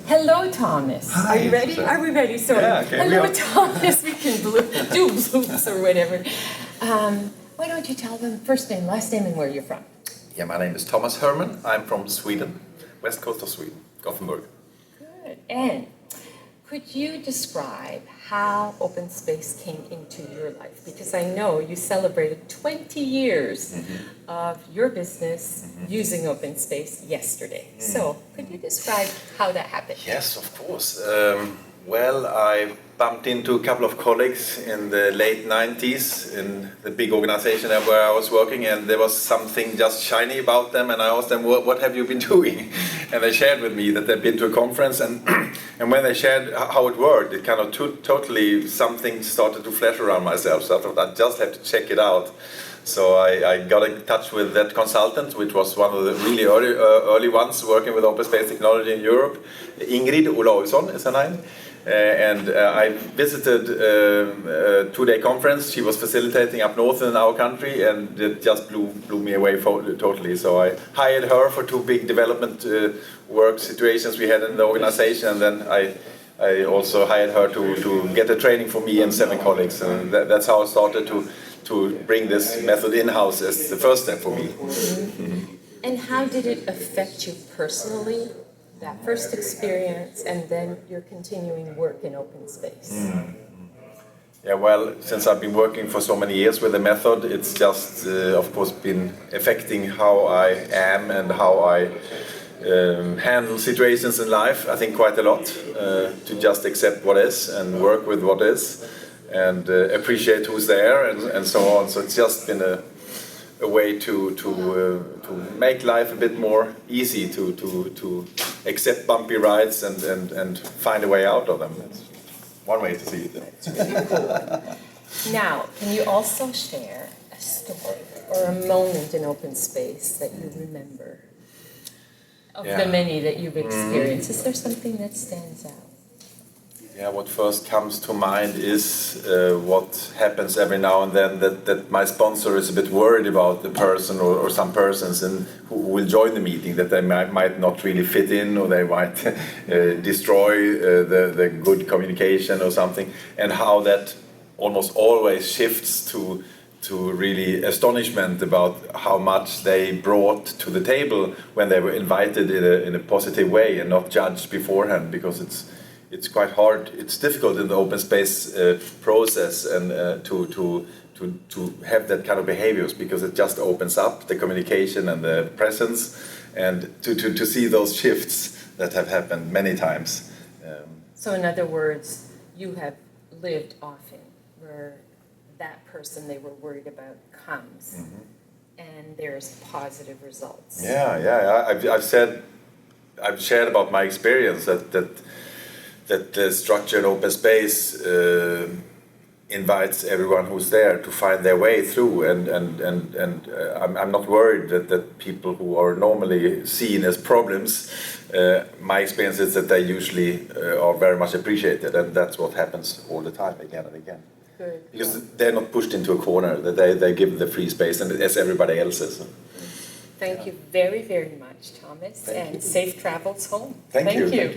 Hello, Thomas. Hi. Are you ready? Are we ready? Sorry. Yeah, okay, Hello, Thomas. We can do bloops or whatever. Why don't you tell them first name, last name, and where you're from? Yeah, my name is Thomas Herrmann. I'm from Sweden, west coast of Sweden, Gothenburg. Good. And could you describe how open space came into your life? Because I know you celebrated 20 years of your business using open space yesterday. So could you describe how that happened? Yes, of course. Well, I bumped into a couple of colleagues in the late 90s in the big organization where I was working, and there was something just shiny about them, and I asked them, what have you been doing? And they shared with me that they'd been to a conference, and and when they shared how it worked, it kind of totally something started to flash around myself, so I thought I just have to check it out. So I got in touch with that consultant, which was one of the really early ones working with open space technology in Europe. Ingrid WOSonOS is her name. I visited a two-day conference. She was facilitating up north in our country, and it just blew me away totally. So I hired her for two big development work situations we had in the organization, and then I also hired her to get a training for me and 7 colleagues, and that's how I started to bring this method in-house as the first step for me. And how did it affect you personally, that first experience, and then your continuing work in open space? Yeah, well, since I've been working for so many years with the method, it's just, of course, been affecting how I am and how I handle situations in life, I think, quite a lot, to just accept what is and work with what is, and appreciate who's there and so on. So it's just been a way to make life a bit more easy, to accept bumpy rides and find a way out of them. That's one way to see it. That's really cool. Now, can you also share a story or a moment in open space that you remember? Of the many that you've experienced, is there something that stands out? Yeah, what first comes to mind is what happens every now and then, that my sponsor is a bit worried about the person or some persons who will join the meeting, that they might not really fit in, or they might destroy the good communication or something, and how that almost always shifts to really astonishment about how much they brought to the table when they were invited in a positive way and not judged beforehand, because it's quite hard. It's difficult in the open space process and to have that kind of behaviors, because it just opens up the communication and the presence, and to see those shifts that have happened many times. So in other words, you have lived often where that person they were worried about comes and there's positive results. I've shared about my experience that the structured open space invites everyone who's there to find their way through, and I'm not worried that people who are normally seen as problems, my experience is that they usually are very much appreciated, and that's what happens all the time, again and again. Good. Because they're not pushed into a corner, that they give the free space, and as everybody else is. Thank you very, very much, Thomas, and safe travels home. Thank you.